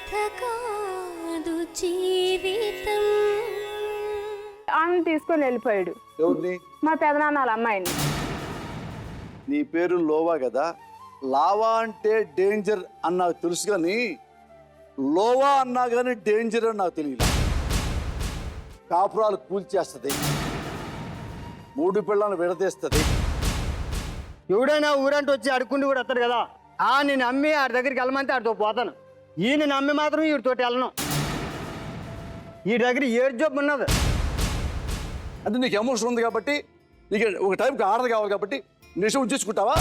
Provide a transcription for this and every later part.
కథ కాదు జీవితం. ఆమెను తీసుకొని వెళ్ళిపోయాడు. ఎవరిని? మా పెదనాన్న వాళ్ళ అమ్మాయిని. నీ పేరు లోవా కదా, లావా అంటే డేంజర్ అని నాకు తెలుసు, కానీ లోవా అన్నా కానీ డేంజర్ అని నాకు తెలియదు. కాపురాలు కూల్చేస్తుంది, మూడు పిల్లలను విడదీస్తుంది. ఎవడైనా ఊరంటే వచ్చి అడుక్కుంటూ కూడా వస్తాడు కదా, నేను నమ్మి ఆడి దగ్గరికి వెళ్ళమంటే ఆడితో పోతాను. ఈయన నమ్మి మాత్రం వీడితోటి వెళ్ళను. ఈ దగ్గర ఏడు జాబ్ ఉన్నది అంటే నీకు ఎమోషన్ ఉంది కాబట్టి, నీకు ఒక టైంకి ఆడదు కావాలి కాబట్టి నిజం ఉంచేసుకుంటావా?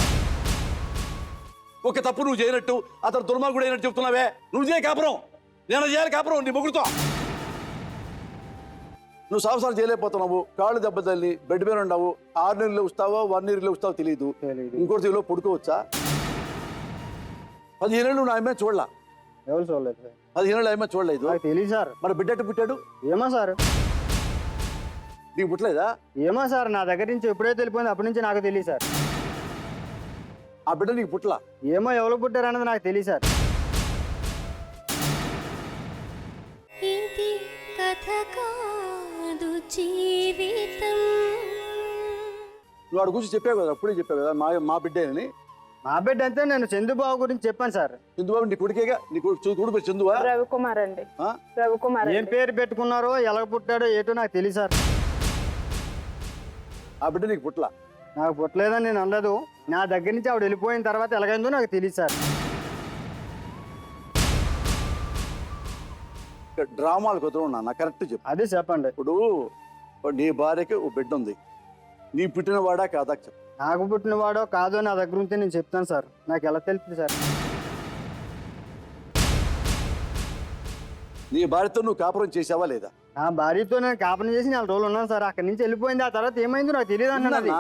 ఒక తప్పు నువ్వు చేయనట్టు, అతను దుర్మార్గుడు అయినట్టు చెప్తున్నావే. నువ్వు చేయ కాపురం, నేను చేయాలి కాపురం నీ మొగుడుతో. నువ్వు సంవత్సరాలు చేయలేకపోతున్నావు, కాళ్ళు దెబ్బ తల్లి బెడ్ మీద ఉండవు. 6 నెలలు వస్తావో 1 నెలలో వస్తావో తెలియదు. ఇంకోటి తెలియదు పడుకోవచ్చా? 15 ఏళ్ళు నువ్వు ఆమె చూడలా? ఎవరు చూడలేదు సార్. 15 ఏళ్ళు ఆమె చూడలేదు. తెలియదు సార్. మరి బిడ్డ ఎట్టు పుట్టాడు? ఏమో సార్. నీకు పుట్టలేదా? ఏమో సార్, నా దగ్గర నుంచి ఎప్పుడైతే వెళ్ళిపోయింది అప్పటి నుంచి నాకు తెలియదు సార్. ఆ బిడ్డ నీకు పుట్టలా? ఏమో ఎవరు పుట్టారన్నది నాకు తెలియదు సార్. ఇది కథ కాదు జీవితం. నువ్వు వాడి గురించి చెప్పావు కదా, అప్పుడే చెప్పావు కదా మా బిడ్డే అని. మా బిడ్డ అంతే, నేను చందుబాబు గురించి చెప్పాను సార్. చందుబాబు నీ కొడుకేగా? నీ కొడుకు చందువా? రవికుమార్ అండి. ఆ? రవికుమార్. ఏం పేరు పెట్టుకున్నారో ఎలా పుట్టాడో ఏటో నాకు తెలియదు సార్. ఆ బిడ్డ నీకు పుట్టలా? నాకు పుట్టలేదని నేను అనలేదు. నా దగ్గర నుంచి ఆవిడ వెళ్ళిపోయిన తర్వాత ఎలాగైందో నాకు తెలియదు సార్. డ్రామాలు కుదరవు నా కరెక్ట్ చెప్పు. అదే చెప్పండి. ఇప్పుడు నీ భార్యకి ఓ బిడ్డ ఉంది, నీ పుట్టినవాడా కాదా చెప్పు. నాకు పుట్టినవాడో కాదో నా దగ్గర ఉంటే నేను చెప్తాను సార్. నాకు ఎలా తెలుస్తుంది సార్? నీ భార్యతో నువ్వు కాపురం చేసావా లేదా? నా భార్యతో నేను కాపురం చేసి 4 రోజులు ఉన్నాను సార్. అక్కడి నుంచి వెళ్ళిపోయింది. ఆ తర్వాత ఏమైందో నాకు తెలియదు అన్నది.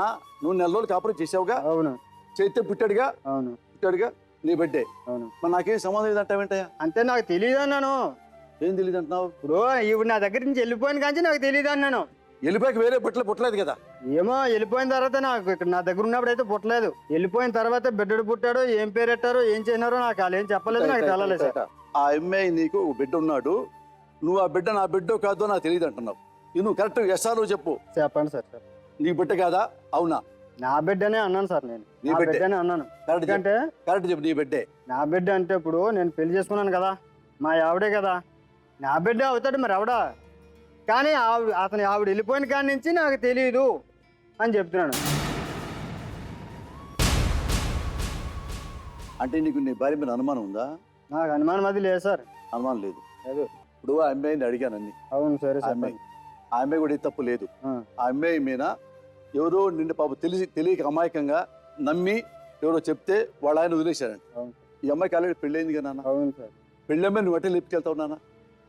నువ్వు 4 రోజులు కాపురం చేసావుగా? అవును. చేస్తే పుట్టాడుగా? అవును. పుట్టాడుగా నీ బిడ్డే. అవును. మరి నాకేం సంబంధం లేదంటావేంటయ్యా? అంతే, నాకు తెలియదు అన్నాను. ఏం తెలియదు అంటున్నావు? ఇప్పుడు ఇవి నా దగ్గర నుంచి వెళ్ళిపోయిన కానీ నాకు తెలియదు అన్నాను. వెళ్ళిపోయాక వేరే పుట్టలేదు కదా? ఏమో వెళ్ళిపోయిన తర్వాత నాకు ఇక్కడ నా దగ్గర ఉన్నప్పుడు అయితే పుట్టలేదు. వెళ్ళిపోయిన తర్వాత బిడ్డడు పుట్టాడో ఏం పేరు పెట్టారో ఏం చేసినారో నాకు వాళ్ళు ఏం చెప్పలేదు, నాకు తెలలేదు సార్. ఆ అమ్మాయి నీకు బిడ్డ ఉన్నాడు, నువ్వు ఆ బిడ్డ నా బిడ్డ కాదో నాకు తెలియదు అంటున్నావు. నువ్వు కరెక్ట్ ఎస్ఆర్ చెప్పు. చెప్పండి సార్. నీ బిడ్డ కాదా? అవునా? నా బిడ్డనే అన్నాను సార్. నేను నీ నా బిడ్డే బిడ్డనే అన్నాను. అంటే కరెక్ట్ చెప్పు. నీ బిడ్డే. నా బిడ్డ అంటే ఇప్పుడు నేను పెళ్లి చేసుకున్నాను కదా, మా ఆవిడే కదా, నా బిడ్డ అవుతాడు మరి ఆవిడ. కానీ ఆవిడ వెళ్ళిపోయిన కాడి నుంచి నాకు తెలియదు అని చెప్తున్నాను. అంటే నీకు నీ భార్య మీద అనుమానం ఉందా? నాకు అనుమానం అది లేదు సార్. అనుమానం లేదు. లేదు. ఇప్పుడు ఆ అమ్మాయిని అడిగాను అన్ని. అవును సరే సార్. ఆ అమ్మాయి కూడా తప్పు లేదు. ఆ అమ్మాయి మీద ఎవరో నిండు పాప తెలియక అమాయకంగా నమ్మి ఎవరో చెప్తే వాళ్ళ ఆయన వదిలేశారండి. ఈ అమ్మాయికి ఆల్రెడీ పెళ్ళైంది కదా నాన్న? అవును సార్. పెళ్ళి అమ్మాయి నువ్వు అట్టే లేపుకెళ్తావు నాన్న?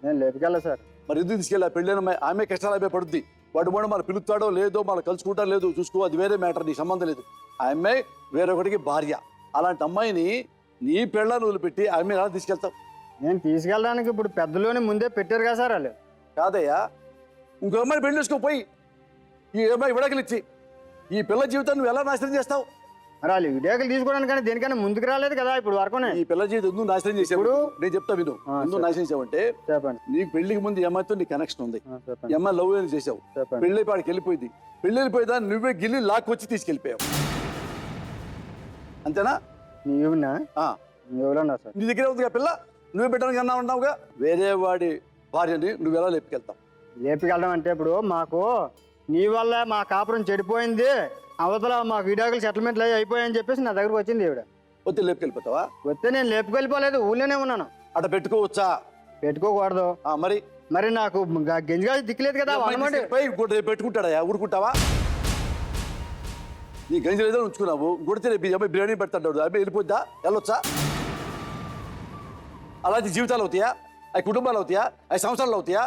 నేను లేపుకెళ్ళా సార్. మరి ఎందుకు తీసుకెళ్ళా? పెళ్ళైన అమ్మాయి ఆమె కష్టాలు అమ్మాయి పడుద్ది. వాడు కూడా మనం పిలుస్తాడో లేదో, మనం కలుసుకుంటారో లేదో చూసుకో, అది వేరే మ్యాటర్, నీ సంబంధం లేదు. ఆ అమ్మాయి వేరొకటికి భార్య. అలాంటి అమ్మాయిని నీ పెళ్ళాన్ని వదిలిపెట్టి ఆ అమ్మాయిని ఎలా తీసుకెళ్తావు? నేను తీసుకెళ్ళడానికి ఇప్పుడు పెద్దలోనే ముందే పెట్టారు కదా సార్ వాళ్ళు. కాదయ్యా, ఇంకో అమ్మాయిని పెళ్లి చేసుకోపోయి ఈ అమ్మాయి విడాకులు ఇచ్చి ఈ పిల్ల జీవితాన్ని నువ్వు ఎలా నాశనం చేస్తావు? మరి వాళ్ళు విడాకులు తీసుకోవడానికి కానీ దేనికైనా ముందుకు రాలేదు కదా ఇప్పుడు వరకునే. ఈ పిల్ల జీవితం ఎందుకు నాశనం చేసావు? నేను చెప్తా విను. ఎందుకు నాశనం చేసావంటే, చెప్పండి. నీకు పెళ్లికి ముందు ఈ అమ్మాయితో నీ కనెక్షన్ ఉంది. చెప్పండి. ఈ అమ్మాయి లవ్ అని చేసావు. పెళ్లి పాడికి వెళ్ళిపోయింది. పెళ్లి వెళ్ళిపోయేదా నువ్వే గిల్లి లాక్కొచ్చి తీసుకెళ్ళిపోయావు. అంతేనా? నీవునా? ఎవరన్నా సార్? నీ దగ్గరే ఉంది పిల్ల, నువ్వే పెట్టడానికి అన్నా ఉన్నావుగా. వేరే వాడి భార్యని నువ్వు ఎలా లేపుకెళ్తావు? లేపుకెళ్ళడం అంటే ఇప్పుడు మాకు నీ వల్ల మా కాపురం చెడిపోయింది, అవతల మాకు విడాకులు సెటిల్మెంట్లు అయిపోయాయని చెప్పేసి నా దగ్గరకు వచ్చింది ఈవిడ. వస్తే లేపుకెళ్ళిపోతావా? వస్తే నేను లేపుకెళ్ళిపోలేదు, ఊళ్ళోనే ఉన్నాను. అట్లా పెట్టుకోవచ్చా? పెట్టుకోకూడదు. మరి నాకు గంజిగా దిక్కులేదు కదా. పెట్టుకుంటాడా? ఊరుకుంటావా? నీ గంజి ఏదో ఉంచుకున్నావు, గుడితే రేపు అమ్మాయి బిర్యానీ పెడతాడు, అమ్మాయి వెళ్ళిపోద్దా? వెళ్ళొచ్చా? అలాంటి జీవితాలు అవుతాయా? అవి కుటుంబాలు అవుతాయా? అవి సంవత్సరాలు అవుతాయా?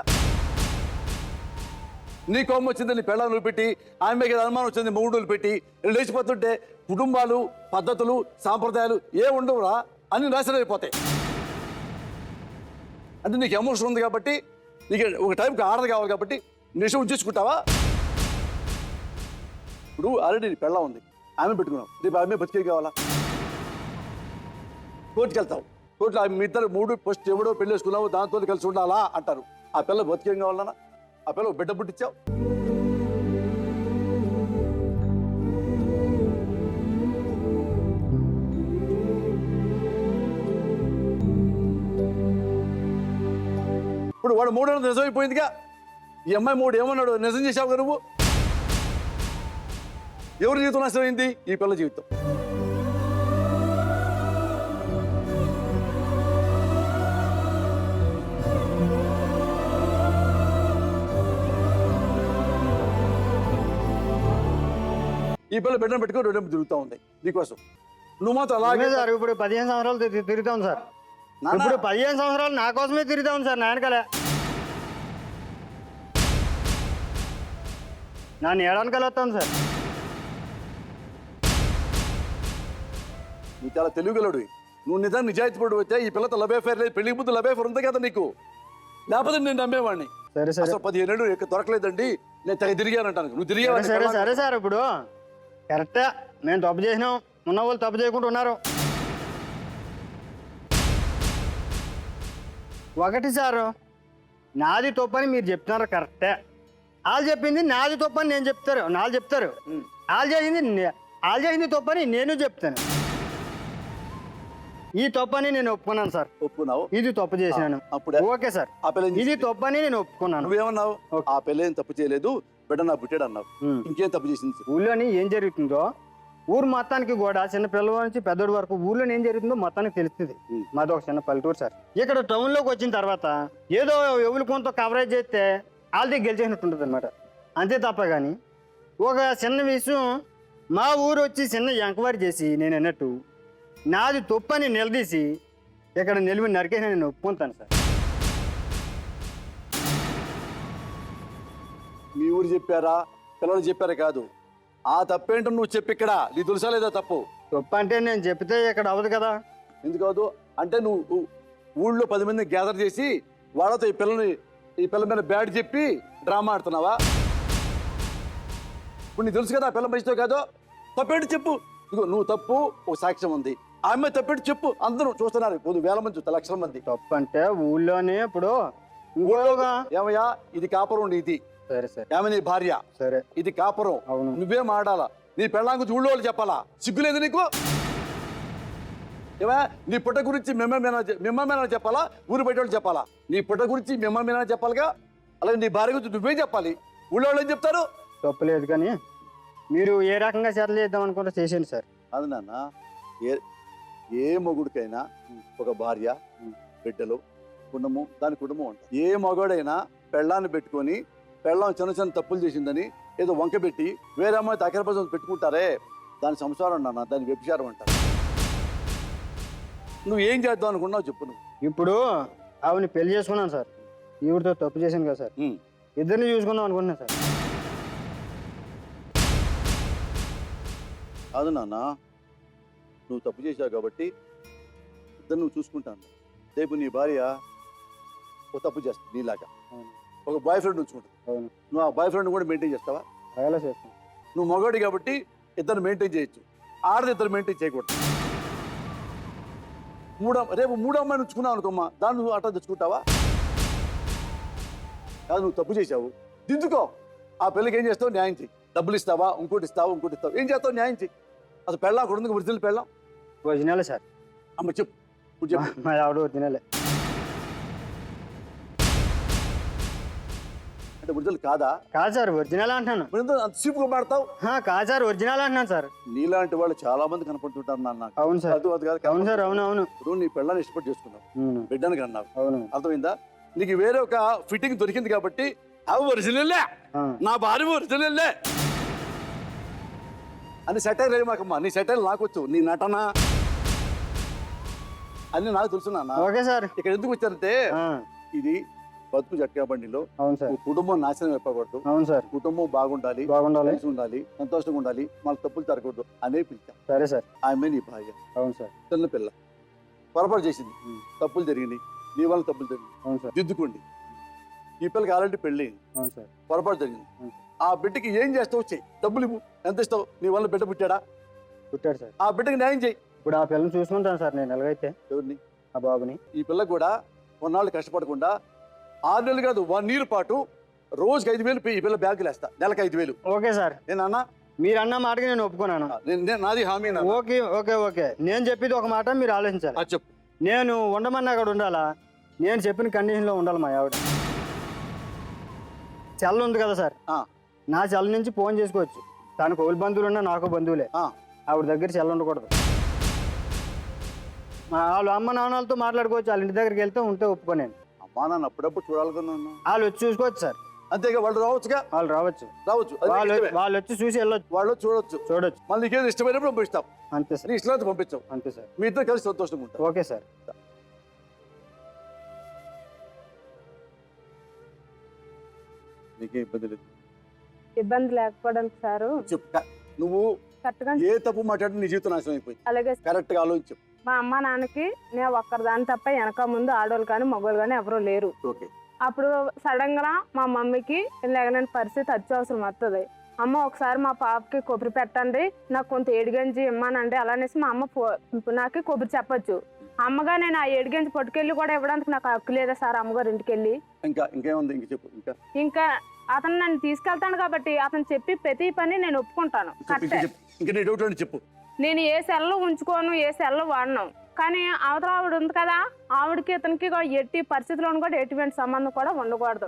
నీ కోపం వచ్చింది, నీ పెళ్ళాలను పెట్టి ఆమెకి అనుమానం వచ్చింది, మొగుడులు పెట్టి లేచిపోతుంటే కుటుంబాలు, పద్ధతులు, సాంప్రదాయాలు ఏ ఉండవురా, అన్ని నాశనం అయిపోతాయి. అంటే నీకు ఎమోషన్ ఉంది కాబట్టి, నీకు ఒక టైంకి ఆడదు కావాలి కాబట్టి నిజం ఉంచేసుకుంటావా? ఇప్పుడు ఆల్రెడీ నీ పెళ్ళ ఉంది, ఆమె పెట్టుకున్నావు, రేపు ఆమె బతికే కావాలా? కోర్టుకి వెళ్తావు, కోర్టులో మీ ఇద్దరు మూడు ఫస్ట్ ఎవడో పెళ్లి వేసుకున్నావు దాంతో కలిసి ఉండాలా అంటారు. ఆ పిల్ల బతికేం కావాలన్నా ఆ పిల్ల బిడ్డ పుట్టించావు. ఇప్పుడు వాడు మూడు నిజమైపోయిందిగా. ఈ అమ్మాయి మూడు ఏమన్నాడు నిజం చేసావు కదా నువ్వు. ఎవరి జీవితం నాశనమైంది? ఈ పిల్ల జీవితం. ఈ పిల్ల బిడ్డను పెట్టుకొని రెండు తిరుగుతూ ఉంది నీకోసం. నువ్వు మాత్రం అలాగే సార్ ఇప్పుడు 15 సంవత్సరాలు తిరుగుతాం సార్. ఇప్పుడు 15 సంవత్సరాలు నా కోసమే తిరుగుతాం సార్. నా వెనకాలే నన్ను ఏడానికల్ వస్తాను సార్. నువ్వు చాలా తెలుగుగలడు. నువ్వు నిజాన్ని నిజాయితీ పడు అయితే ఈ పిల్లతో లవ్ అఫేర్ లేదు. పెళ్లికి ముందు లవ్ అఫేర్ ఉంది కదా నీకు. లేకపోతే నేను నమ్మేవాడిని. సరే సరే అసలు 15 ఏళ్ళు ఎక్కడ దొరకలేదండి నేను తెగ తిరిగానంటాను. నువ్వు సరే తిరిగావు. సరే సార్ ఇప్పుడు కరెక్టే. మేము తప్పు చేసినాం, ఉన్న వాళ్ళు తప్పు చేయకుండా ఉన్నారు. ఒకటి సారు నాది తప్పని మీరు చెప్తున్నారు కరెక్టే. వాళ్ళు చెప్పింది నాది తప్పని నేను చెప్తారు, వాళ్ళు చెప్తారు. వాళ్ళు చేసింది తప్పని నేను చెప్తాను. ఈ తప్పని నేను ఒప్పుకున్నాను సార్. ఒప్పుకున్నావు. ఇది తప్పు చేసినాను. అప్పుడే ఓకే సార్. ఆ పిల్ల ఇది తప్పని నేను ఒప్పుకున్నాను. నువ్వేమన్నావు? ఆ పిల్ల ఏం తప్పు చేయలేదు, బిడ్డ నా పుట్టాడు అన్నావు. ఇంకేం తప్పు చేసింది? ఊళ్ళోని ఏం జరుగుతుందో ఊరు మొత్తానికి కూడా చిన్న పిల్లల నుంచి పెద్దోడి వరకు ఊళ్ళో ఏం జరుగుతుందో మొత్తానికి తెలుస్తుంది. మాది ఒక చిన్న పల్లెటూరు సార్. ఇక్కడ టౌన్లోకి వచ్చిన తర్వాత ఏదో ఎవరు కొంత కవరేజ్ చేస్తే వాళ్ళది గెలిచేసినట్టు అనమాట. అంతే తప్ప కానీ ఒక చిన్న విషయం మా ఊరు వచ్చి చిన్న ఎంక్వైరీ చేసి నేను అన్నట్టు నాది తప్పని నిలదీసి ఇక్కడ నిలిమి నరికేసి నేను ఒప్పుకుంటాను సార్. మీ ఊరు చెప్పారా పిల్లలు చెప్పారా? కాదు. ఆ తప్పేంటో నువ్వు చెప్పి ఇక్కడ నీకు తెలుసా లేదా తప్పు? తప్పు అంటే నేను చెప్తే ఇక్కడ అవ్వదు కదా. ఎందుకు కాదు? అంటే నువ్వు ఊళ్ళో 10 మందిని గ్యాదర్ చేసి వాళ్ళతో ఈ పిల్ల మీద బ్యాడ్ చెప్పి డ్రామా ఆడుతున్నావా? ఇప్పుడు నీకు తెలుసు కదా ఆ పిల్ల మంచితో కాదు. తప్పేంటి చెప్పు. ఇదిగో నువ్వు తప్పు, ఒక సాక్ష్యం ఉంది. ఆ అమ్మాయి తప్పేంటి చెప్పు. అందరూ చూస్తున్నారు, 10,000 మంది చూస్తారు, లక్షల మంది. తప్పు అంటే ఊళ్ళోనే ఇప్పుడు ఏమయ్యా ఇది కాపురం ఇది. సరే సరే. ఏమ నీ భార్య, సరే ఇది కాపురం. అవును. నువ్వేం ఆడాలా? నీ పెళ్ళాం గురించి ఊళ్ళో వాళ్ళు చెప్పాలా? సిగ్గులేదు నీకు? ఏమా నీ పుట్ట గురించి మిమ్మల్ని చెప్పాలా, ఊరు బయట వాళ్ళు చెప్పాలా? నీ పుట్ట గురించి మిమ్మల్ని చెప్పాలిగా. అలాగే నీ భార్య గురించి నువ్వేం చెప్పాలి, ఊళ్ళో వాళ్ళు ఏం చెప్తారు? తప్పులేదు కానీ మీరు ఏ రకంగా సెటిల్ చేద్దాం అనుకుంటే చేసేయండి సార్. అది నాన్న, ఏ మొగుడికైనా ఒక భార్య, బిడ్డలు, కుటుంబం, దాని కుటుంబం ఉంటుంది. ఏ మగవాడైనా పెళ్ళాన్ని పెట్టుకొని పెళ్ళాం చిన్న చిన్న తప్పులు చేసిందని ఏదో వంక పెట్టి వేరే అమ్మాయితో అఖిలపజం పెట్టుకుంటారే, దాని సంసారం నాన్న, దాని వ్యభిచారం అంటారు. నువ్వు ఏం చేద్దాం అనుకున్నావు చెప్పు. నువ్వు ఇప్పుడు ఆవిని పెళ్లి చేసుకున్నాను సార్. ఈవిడితో తప్పు చేశాను కదా సార్. ఇద్దరిని చూసుకుందాం అనుకుంటున్నాను సార్. కాదు నాన్న, నువ్వు తప్పు చేశావు కాబట్టి ఇద్దరు నువ్వు చూసుకుంటాను. రేపు నీ భార్య ఒక తప్పు చేస్తుంది నీలాగా, ఒక బాయ్ ఫ్రెండ్ ఉంచుకుంటుంది. నువ్వు ఆ బాయ్ ఫ్రెండ్ కూడా మెయింటైన్ చేస్తావా? అలా చేస్తాను. నువ్వు మగవాడి కాబట్టి ఇద్దరు మెయింటైన్ చేయొచ్చు, ఆడది ఇద్దరు మెయింటైన్ చేయకూడదు. రేపు మూడో అమ్మాయిని ఉంచుకున్నావు అనుకోమ్మా, దాన్ని నువ్వు అట్లా తెచ్చుకుంటావా? కాదు, నువ్వు తప్పు చేశావు, దిద్దుకో. ఆ పిల్లకి ఏం చేస్తావు? న్యాయం చెయ్యి. డబ్బులు ఇస్తావా, ఇంకోటి ఇస్తావు, ఏం చేస్తావు? న్యాయం చెయ్యి. అసలు పెళ్ళాం కూడా ఉంది, ఒరిజినల్ పెళ్ళాం. ఒరిజినలే సార్. అమ్మ చెప్పు, ఇప్పుడు చెప్పు. మా ఆవిడ ఒరిజినలే. అంటే ఒరిజినల్ కాదా? కాదు సార్, ఒరిజినల్ అంటున్నాను. అంత సీపుగా మాడతావు? కాదు సార్, ఒరిజినల్ అంటున్నాను సార్. నీలాంటి వాళ్ళు చాలా మంది కనపడుతుంటారు నాన్న. అవును సార్. అది కాదు. అవును సార్, అవును అవును. ఇప్పుడు నీ పెళ్ళాన్ని ఇష్టపడి చేసుకున్నావు, బిడ్డను కన్నావు, అవును. అర్థమైందా? నీకు వేరే ఒక ఫిట్టింగ్ దొరికింది కాబట్టి అవి ఒరిజినల్లే, నా భార్య ఒరిజినల్లే అని సెటైల్ వేయమాకమ్మా. నీ సెటైల్ నాకు వచ్చు, నీ నటన అన్ని నాకు తెలుసు నాన్న. Okay sir. ఇక్కడ ఎందుకు వచ్చారంటే ఇది బతుకు జట్కా బండిలో అవును సార్. కుటుంబం నాశనం అయిపోకూడదు. అవును సార్. కుటుంబం బాగుండాలి, కలిసి ఉండాలి, సంతోషంగా ఉండాలి, మళ్ళీ తప్పులు జరగకూడదు అనే పిలిచా. సరే సార్. ఆమె నీ భార్య. అవును సార్. చిన్న పిల్ల పొరపాటు చేసింది, తప్పులు జరిగింది, నీ వల్ల తప్పులు జరిగింది. అవును సార్. దిద్దుకోండి. ఈ పిల్లకి ఆల్రెడీ పెళ్ళి, అవును సార్, పొరపాటు జరిగింది. ఆ బిడ్డకి ఏం చేస్తావు చెయ్యి, డబ్బులు ఇవ్వు, ఎంత ఇస్తావు? నీ వల్ల బిడ్డ పుట్టాడా? పుట్టాడు సార్. ఆ బిడ్డకి న్యాయం చెయ్యి. ఇప్పుడు ఆ పిల్లని చూసుకుంటాను సార్ నేను ఎలాగైతే. ఎవరిని? ఆ బాబుని. ఈ పిల్ల కూడా కొన్నాళ్ళు కష్టపడకుండా 6 నెలలు కాదు 1 year పాటు రోజుకి 5,000 ఈ పిల్ల బ్యాంకులు వేస్తా, నెలకు 5,000. ఓకే సార్, నేనన్నా మీరు అన్న మాటకి నేను ఒప్పుకున్నాను. నాది హామీ. ఓకే ఓకే ఓకే, నేను చెప్పేది ఒక మాట, మీరు ఆలోచించాలి. చెప్పు. నేను ఉండమన్నా అక్కడ ఉండాలా? నేను చెప్పిన కండిషన్లో ఉండాలి. మా ఆవిడ సెల్ ఉంది కదా సార్, నా సెల్ నుంచి ఫోన్ చేసుకోవచ్చు. తనకు ఓళ్ళు బంధువులు ఉన్నా నాకు బంధువులే. ఆవిడ దగ్గర సెల్ ఉండకూడదు. వాళ్ళు అమ్మ నాన్నలతో మాట్లాడుకోవచ్చు, వాళ్ళ ఇంటి దగ్గరికి వెళ్తే ఉంటే ఒప్పుకోనేను. అమ్మా నాన్న అప్పుడప్పుడు చూడాలి కదా. వాళ్ళు వచ్చి చూసుకోవచ్చు సార్. అంతేగా, వాళ్ళు రావచ్చుగా. వాళ్ళు రావచ్చు, వాళ్ళు వచ్చి చూసి వెళ్ళొచ్చు, వాళ్ళు చూడొచ్చు. మళ్ళీ నీకేది ఇష్టమైనప్పుడు పంపిస్తాం. అంతే సార్, నీ ఇష్టమైతే పంపించాం. అంతే సార్. మీ ఇద్దరు కలిసి సంతోషంగా ఉంటాం. Okay sir. నీకే ఇబ్బంది లేదు. ఇబ్బంది లేకపోవడానికి సారు చెప్పు. నువ్వు కరెక్ట్గా ఏ తప్పు మాట్లాడి నీ జీవితం నాశనం అయిపోయింది. అలాగే కరెక్ట్ గా ఆలోచించు. మా అమ్మ నాన్నకి నేను ఒక్కరిదాన్ని తప్ప వెనక ముందు ఆడవాళ్ళు కానీ మగవాళ్ళు కానీ ఎవరూ లేరు. ఓకే. అప్పుడు సడన్ గా మా మమ్మీకి లేగలేని పరిస్థితి అత్యవసరం వస్తుంది. అమ్మ ఒకసారి మా పాపకి కొబ్బరి పెట్టండి, నాకు కొంత ఏడుగంజి ఇమ్మానండి అలానేసి మా అమ్మ నాకు కొబ్బరి చెప్పొచ్చు. అమ్మగా నేను ఆ ఏడుగంజి పట్టుకెళ్ళి కూడా ఇవ్వడానికి నాకు హక్కు లేదా సార్ అమ్మగారు ఇంటికి వెళ్ళి? ఇంకేముంది ఇంక చెప్పు. ఇంకా అతను నన్ను తీసుకెళ్తాను కాబట్టి అతను చెప్పి ప్రతి పని నేను ఒప్పుకుంటాను. చెప్పు. నేను ఏ సెల్లో ఉంచుకోను, ఏ సెల్లో వాడను. కానీ అవతల ఆవిడ ఉంది కదా, ఆవిడకి ఇతనికి ఎట్టి పరిస్థితుల్లో కూడా ఎటువంటి సంబంధం కూడా ఉండకూడదు.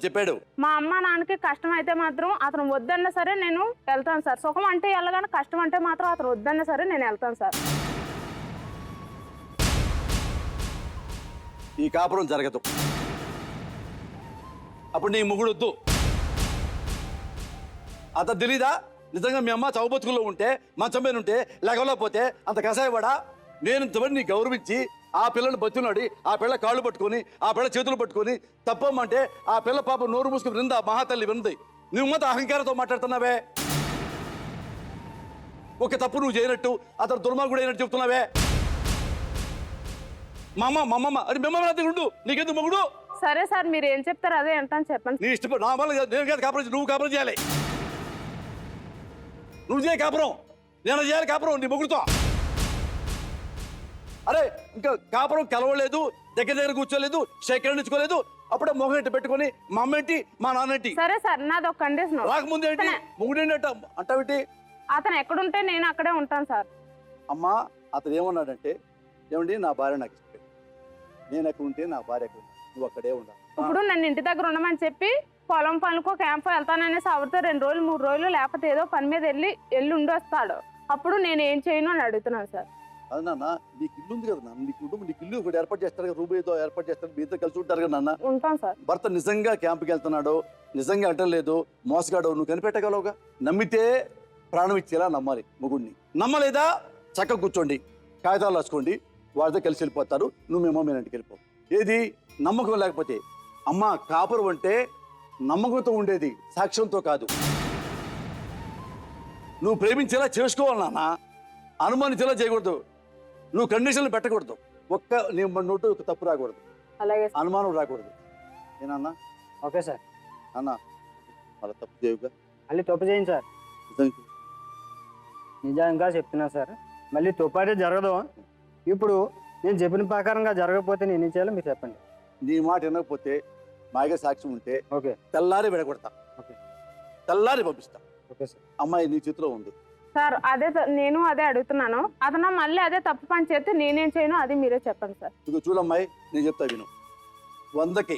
చెప్పాడు. మా అమ్మ నాన్నకి కష్టం అయితే మాత్రం అతను వద్దన్నా సరే నేను వెళ్తాను సార్. సుఖం అంటే వెళ్ళగానే, కష్టం అంటే మాత్రం అతను వద్దన్నా సరే నేను వెళ్తాను సార్. ఈ కాపురం జరగదు. అప్పుడు నీ మొగుడు వద్దు. అతను తెలీదా నిజంగా మీ అమ్మ చౌబతుకుల్లో ఉంటే, మంచం మీద ఉంటే, లేకపోతే అంత కషాయపడా? నేను ఇంతమంది నీ గౌరవించి ఆ పిల్లని బతుకున్నాడు, ఆ పిల్ల కాళ్ళు పట్టుకొని, ఆ పిల్ల చేతులు పట్టుకొని తప్పమంటే ఆ పిల్ల పాప నోరు మూసుకుని విందా, మహాతల్లి వింది. నువ్వు మొత్తం అహంకారంతో మాట్లాడుతున్నావే. ఒక తప్పు నువ్వు చేయనట్టు, అతను దుర్మార్గుడు అయినట్టు చెప్తున్నావే. మా అమ్మ అది మిమ్మల్ని దగ్గర ఉండు, నీకెందుకు మొగుడు? సరే సార్, మీరు ఏం చెప్తారు అదే ఏంటని చెప్పండి. నీ ఇష్టం. నా వల్ల నేను కాదు కాపురం, నువ్వు కాపురం చేయాలి. నువ్వు చేయ కాపురం, నేను చేయాలి కాపురం నీ మొగుడుతో. అరే ఇంకా కాపురం కలవలేదు, దగ్గర కూర్చోలేదు, షేక్ ఇచ్చుకోలేదు, అప్పుడే మొహం ఏంటి పెట్టుకొని మా అమ్మ ఏంటి మా నాన్న ఏంటి? సరే సార్, నాది ఒక కండిషన్. రాకముందు ఏంటి మొగుడు ఏంటి అంటావేంటి? అతను ఎక్కడుంటే నేను అక్కడే ఉంటాను సార్. అమ్మా అతను ఏమన్నాడంటే, ఏమండి నా భార్య నాకు ఇష్టం, నేను ఎక్కడ ఉంటే నా భార్య ఎక్కడ, నువ్వు అక్కడే ఉండాలి. ఇప్పుడు నన్ను ఇంటి దగ్గర ఉండమని చెప్పి పొలం పనుకో క్యాంప్ వెళ్తాననేసి ఆవిడతో 2 రోజులు 3 రోజులు లేకపోతే ఏదో పని మీద వెళ్ళి ఉండొస్తాడు. అప్పుడు నేను ఏం చేయను అని అడుగుతున్నాను సార్. అది నాన్న, నీకు ఇల్లు ఉంది కదా నాన్న, నీకు ఇల్లు ఒకటి ఏర్పాటు చేస్తారు కదా, రూపాయితో ఏర్పాటు చేస్తారు, మీతో కలిసి ఉంటారు కదా నాన్న. ఉంటాను సార్. భర్త నిజంగా క్యాంప్కి వెళ్తున్నాడో, నిజంగా అంటలేదు, మోసగాడో నువ్వు కనిపెట్టగలవుగా. నమ్మితే ప్రాణం ఇచ్చేలా నమ్మాలి మొగుడిని. నమ్మలేదా చక్కగా కూర్చోండి, కాగితాలు రాసుకోండి, వాళ్ళతో కలిసి వెళ్ళిపోతారు. నువ్వు మీ అమ్మ ఇంటికి వెళ్ళిపో. ఏది నమ్మకం లేకపోతే? అమ్మ కాపురం అంటే నమ్మకంతో ఉండేది, సాక్ష్యంతో కాదు. నువ్వు ప్రేమించేలా చేసుకోవాలి నాన్న, అనుమానించేలా చేయకూడదు. నువ్వు కండిషన్లు పెట్టకూడదు. నీ నోటు తప్పు రాకూడదు, అలాగే అనుమానం రాకూడదు. ఏనన్నా? Okay sir. అన్న మళ్ళీ తప్పు చేయవుగా. మళ్ళీ తప్పు చేయండి సార్, నిజంగా చెప్తున్నా సార్. మళ్ళీ తప్పు అయితే జరగదు. ఇప్పుడు నేను చెప్పిన ప్రకారంగా జరగకపోతే నేను ఏం చేయాలో మీరు చెప్పండి. నీ మాట వినకపోతే మాయగా సాక్ష్యం ఉంటే ఓకే తెల్లారి విడగొడతా. ఓకే, తెల్లారి పంపిస్తా. Okay sir. అమ్మాయి నీ చేతిలో ఉంది సార్. నేను అదే అడుగుతున్నాను. అతను మళ్ళీ అదే తప్పు పని చేస్తే నేనేం చేయను అది మీరే చెప్పండి సార్. ఇక చూడమ్మాయి, నేను చెప్తా విను. 100కి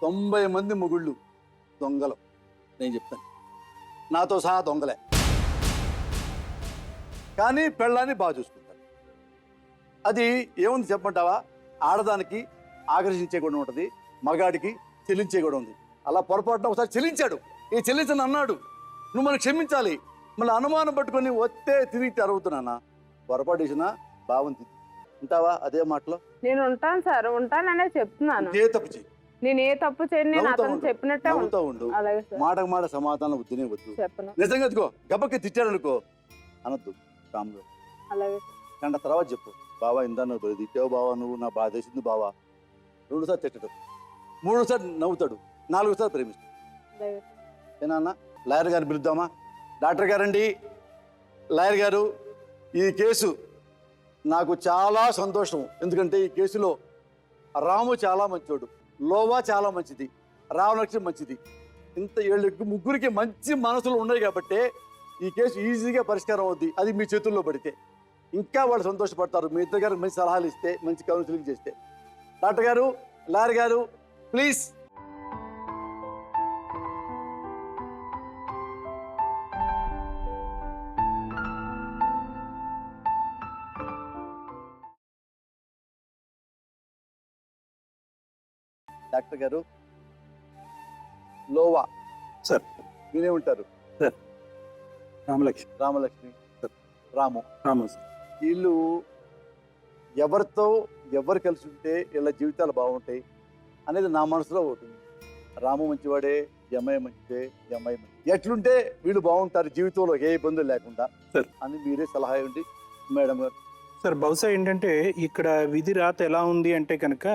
90 మంది మొగుళ్ళు దొంగలు. నేను చెప్తాను, నాతో సహా దొంగలే. కానీ పెళ్ళాన్ని బాగా చూసుకుంటారు. అది ఏముంది చెప్పమంటావా? ఆడదానికి ఆకర్షించే కూడా ఉంటుంది, మగాడికి చెల్లించే కూడా ఉంది. అలా పొరపాటున ఒకసారి చెల్లించాడు, ఈ చెల్లించని అన్నాడు, నువ్వు మనం క్షమించాలి. మళ్ళీ అనుమానం పట్టుకొని వస్తే తిరిగి అరుగుతున్నానా? పొరపాటు చేసినా బాగుంది ఉంటావా? అదే మాటలో నేను ఉంటాను సార్, ఉంటాననే చెప్తున్నాను. ఏ తప్పు చేయి, నేను ఏ తప్పు చేయను, నేను అతను చెప్పినట్టే ఉండు. అలాగే సార్. మాటకు మాట సమాధానం వద్దునే వద్దు. చెప్పను. నిజంగా ఎత్తుకో, గబ్బకి తిట్టాడు అనుకో అనొద్దు, కామ్గా. అలాగే గంట తర్వాత చెప్పు, బావా ఇందా నువ్వు తిట్టావు బావా, నువ్వు నా బాధ వేసింది బావా. 2 సార్లు తిట్టడు, 3 సార్లు నవ్వుతాడు, 4 సార్లు ప్రేమిస్తాడు. ఏనా అన్న? లాయర్ గారిని పిలుద్దామా? డాక్టర్ గారండి, లాయర్ గారు, ఈ కేసు నాకు చాలా సంతోషం. ఎందుకంటే ఈ కేసులో రాము చాలా మంచోడు, లోవా చాలా మంచిది, రామలక్ష్మి మంచిది. ఇంత ఏళ్ళకి ముగ్గురికి మంచి మనసులు ఉన్నాయి కాబట్టి ఈ కేసు ఈజీగా పరిష్కారం అవుద్ది. అది మీ చేతుల్లో పడితే ఇంకా వాళ్ళు సంతోషపడతారు. మీ ఇద్దరు గారికి మంచి సలహాలు ఇస్తే, మంచి కౌన్సిలింగ్ చేస్తే. డాక్టర్ గారు, లాయర్ గారు, ప్లీజ్. డాక్టర్ గారు, లోవా సార్. మీరే ఉంటారు. సార్. రామలక్ష్మి. రామలక్ష్మి, రాము. రాము సార్. వీళ్ళు ఎవరితో ఎవరు కలిసి ఉంటే వీళ్ళ జీవితాలు బాగుంటాయి అనేది నా మనసులో ఉంటుంది. రాము మంచివాడే, ఈ అమ్మాయి మంచిదే, ఈ అమ్మాయి మంచి, ఎట్లుంటే వీళ్ళు బాగుంటారు జీవితంలో ఏ ఇబ్బందులు లేకుండా సార్ అని మీరే సలహా ఇవ్వండి మేడం గారు. సార్, బహుశా ఏంటంటే ఇక్కడ విధి రాత ఎలా ఉంది అంటే కనుక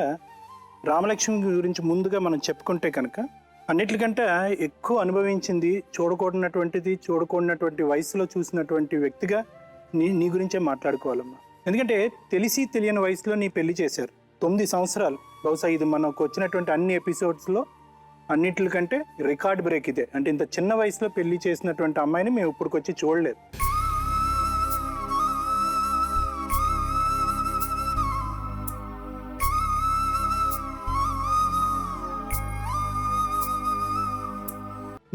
రామలక్ష్మి గురించి ముందుగా మనం చెప్పుకుంటే కనుక అన్నిటికంటే ఎక్కువ అనుభవించింది, చూడకూడనటువంటి వయసులో చూసినటువంటి వ్యక్తిగా నీ గురించే మాట్లాడుకోవాలమ్మా. ఎందుకంటే తెలిసి తెలియని వయసులో నీ పెళ్లి చేశారు. 9 సంవత్సరాలు. బహుశా ఇది మనకు వచ్చినటువంటి అన్ని ఎపిసోడ్స్లో అన్నిటికంటే రికార్డ్ బ్రేక్ ఇదే. అంటే ఇంత చిన్న వయసులో పెళ్లి చేసినటువంటి అమ్మాయిని మేము ఇప్పటికొచ్చి చూడలేదు.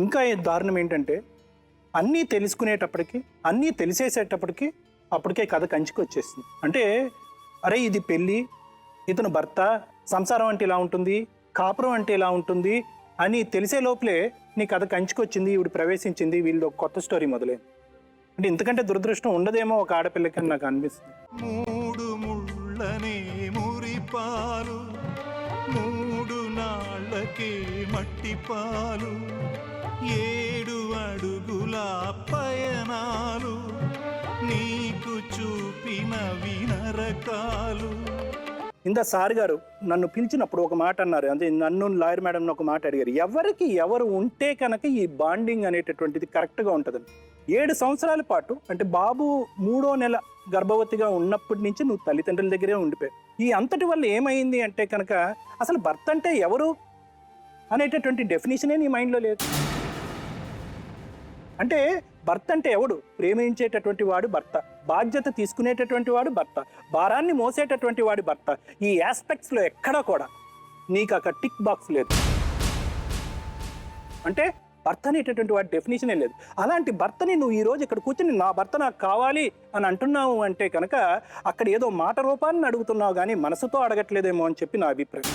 ఇంకా దారుణం ఏంటంటే అన్నీ తెలుసుకునేటప్పటికి, అన్నీ తెలిసేసేటప్పటికి అప్పటికే కథ కంచికి వచ్చేసింది. అంటే అరే ఇది పెళ్ళి, ఇతను భర్త, సంసారం అంటే ఇలా ఉంటుంది, కాపురం అంటే ఇలా ఉంటుంది అని తెలిసే లోపలే నీ కథ కంచికి వచ్చింది, ఈవిడ ప్రవేశించింది, వీళ్ళది ఒక కొత్త స్టోరీ మొదలైంది. అంటే ఇంతకంటే దురదృష్టం ఉండదేమో ఒక ఆడపిల్లకి అని నాకు అనిపిస్తుంది. 3 ముళ్ళనే మురిపాలు, 3 నాళ్ళకే మట్టి పాలు, 7 అడుగుల పయనాలు, నీకు చూపిన వినరకాలు. ఇంత సార్ గారు నన్ను పిలిచినప్పుడు ఒక మాట అన్నారు. అంటే నన్ను లాయర్ మేడం ఒక మాట అడిగారు, ఎవరికి ఎవరు ఉంటే కనుక ఈ బాండింగ్ అనేటటువంటిది కరెక్ట్గా ఉంటుందని. 7 సంవత్సరాల పాటు, అంటే బాబు 3వ నెల గర్భవతిగా ఉన్నప్పటి నుంచి నువ్వు తల్లిదండ్రుల దగ్గరే ఉండిపోయావు. ఈ అంతటి వల్ల ఏమైంది అంటే కనుక అసలు భర్త అంటే ఎవరు అనేటటువంటి డెఫినేషనే నీ మైండ్లో లేదు. అంటే భర్త అంటే ఎవడు? ప్రేమించేటటువంటి వాడు భర్త, బాధ్యత తీసుకునేటటువంటి వాడు భర్త, భారాన్ని మోసేటటువంటి వాడు భర్త. ఈ ఆస్పెక్ట్స్లో ఎక్కడా కూడా నీకు అక్కడ టిక్ బాక్స్ లేదు. అంటే భర్త అనేటటువంటి వాడి డెఫినేషనే లేదు. అలాంటి భర్తని నువ్వు ఈరోజు ఇక్కడ కూర్చొని నా భర్త నాకు కావాలి అని అంటున్నావు అంటే కనుక అక్కడ ఏదో మాట రూపాన్ని అడుగుతున్నావు కానీ మనసుతో అడగట్లేదేమో అని చెప్పి నా అభిప్రాయం.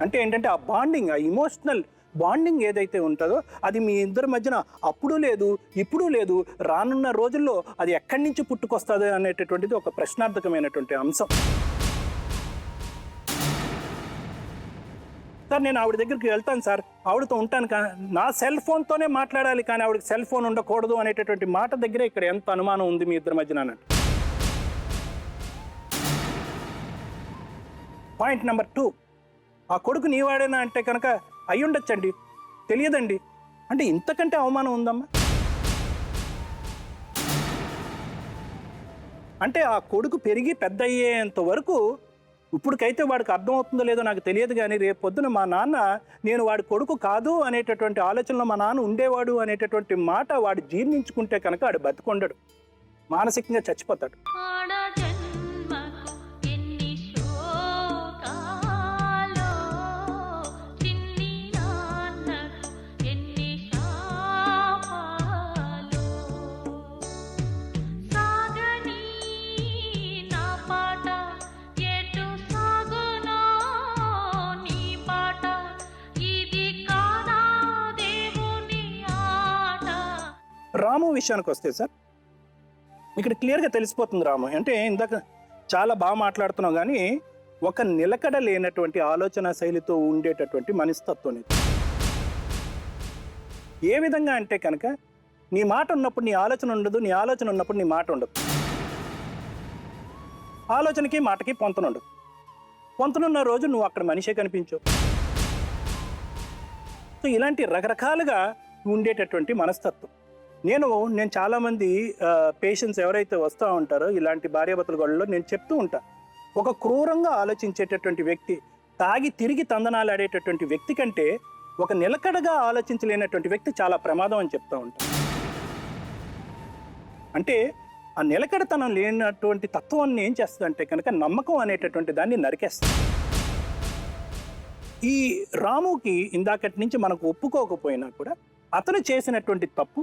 అంటే ఏంటంటే ఆ బాండింగ్, ఆ ఇమోషనల్ బాండింగ్ ఏదైతే ఉంటుందో అది మీ ఇద్దరి మధ్యన అప్పుడు లేదు, ఇప్పుడు లేదు, రానున్న రోజుల్లో అది ఎక్కడి నుంచి పుట్టుకొస్తుంది అనేటటువంటిది ఒక ప్రశ్నార్థకమైనటువంటి అంశం. సార్, నేను ఆవిడ దగ్గరికి వెళ్తాను సార్, ఆవిడతో ఉంటాను, నా సెల్ ఫోన్తోనే మాట్లాడాలి కానీ ఆవిడకి సెల్ ఫోన్ ఉండకూడదు అనేటటువంటి మాట దగ్గరే ఇక్కడ ఎంత అనుమానం ఉంది మీ ఇద్దరి మధ్యన అన్నట్టు. పాయింట్ నెంబర్ 2, ఆ కొడుకు నీవాడేనా అంటే కనుక అయ్యుండొచ్చండి, తెలియదండి అంటే ఇంతకంటే అవమానం ఉందమ్మా. అంటే ఆ కొడుకు పెరిగి పెద్ద అయ్యేంత వరకు ఇప్పటికైతే వాడికి అర్థమవుతుందో లేదో నాకు తెలియదు కానీ రేపు పొద్దున మా నాన్న నేను వాడి కొడుకు కాదు అనేటటువంటి ఆలోచనలో మా నాన్న ఉండేవాడు అనేటటువంటి మాట వాడు జీర్ణించుకుంటే కనుక వాడు బతికొండడు, మానసికంగా చచ్చిపోతాడు. రాము విషయానికి వస్తే సార్, ఇక్కడ క్లియర్గా తెలిసిపోతుంది రాము అంటే ఇందాక చాలా బాగా మాట్లాడుతున్నావు కానీ ఒక నిలకడ లేనటువంటి ఆలోచన శైలితో ఉండేటటువంటి మనస్తత్వం ఇది. ఏ విధంగా అంటే కనుక నీ మాట ఉన్నప్పుడు నీ ఆలోచన ఉండదు, నీ ఆలోచన ఉన్నప్పుడు నీ మాట ఉండదు, ఆలోచనకి మాటకి పొంతనుండదు. పొంతనున్న రోజు నువ్వు అక్కడ మనిషే కనిపించవు. సో ఇలాంటి రకరకాలుగా ఉండేటటువంటి మనస్తత్వం నేను చాలామంది పేషెంట్స్ ఎవరైతే వస్తూ ఉంటారో ఇలాంటి భార్యాభర్తల గొడవల్లో నేను చెప్తూ ఉంటా, ఒక క్రూరంగా ఆలోచించేటటువంటి వ్యక్తి, తాగి తిరిగి తందనాలు ఆడేటటువంటి వ్యక్తి కంటే ఒక నిలకడగా ఆలోచించలేనటువంటి వ్యక్తి చాలా ప్రమాదం అని చెప్తూ ఉంటాను. అంటే ఆ నిలకడతనం లేనటువంటి తత్వాన్ని ఏం చేస్తుందంటే కనుక నమ్మకం అనేటటువంటి దాన్ని నరికేస్తుంది. ఈ రాముకి ఇందాకటి నుంచి మనకు ఒప్పుకోకపోయినా కూడా అతను చేసినటువంటి తప్పు,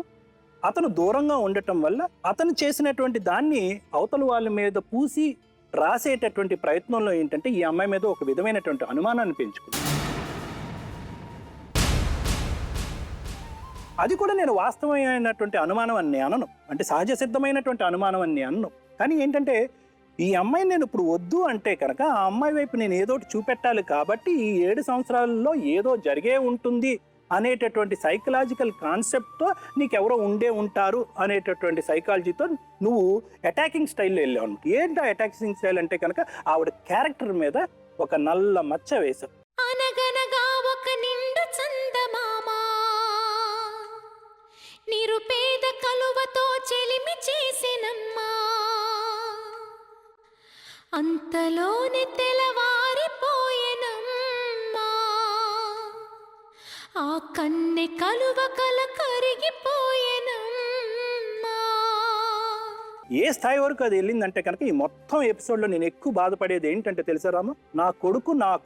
అతను దూరంగా ఉండటం వల్ల అతను చేసినటువంటి దాన్ని అవతల వాళ్ళ మీద పూసి రాసేటటువంటి ప్రయత్నంలో ఏంటంటే ఈ అమ్మాయి మీద ఒక విధమైనటువంటి అనుమానాన్ని పెంచుకుంది. అది కూడా నేను వాస్తవమైనటువంటి అనుమానం అని అనను, అంటే సహజ సిద్ధమైనటువంటి అనుమానం అని అనను. కానీ ఏంటంటే ఈ అమ్మాయిని నేను ఇప్పుడు వద్దు అంటే కనుక ఆ అమ్మాయి వైపు నేను ఏదో ఒకటి చూపెట్టాలి కాబట్టి ఈ 7 సంవత్సరాల్లో ఏదో జరిగే ఉంటుంది అనేటటువంటి సైకలాజికల్ కాన్సెప్ట్తో నీకెవరో ఉంటారు అనేటటువంటి సైకాలజీతో నువ్వు అటాకింగ్ స్టైల్లో వెళ్ళావు అనమాట. ఏంటో అటాకింగ్ స్టైల్ అంటే కనుక ఆవిడ క్యారెక్టర్ మీద ఒక నల్ల మచ్చ వేశావు. అనగనగా ఒక నిండు చందమామ నిరుపేద కలువతో చెలిమి చేసినమ్మా, అంతలోనే తెలవారిపోయెనమ్మా, ఆ కన్నె కలువ కల కరిగిపోయెనమ్మా. ఏ స్థాయి వరకు అది వెళ్ళిందంటే కనుక ఈ మొత్తం ఎపిసోడ్లో నేను ఎక్కువ బాధపడేది ఏంటంటే తెలుసా రామ, నా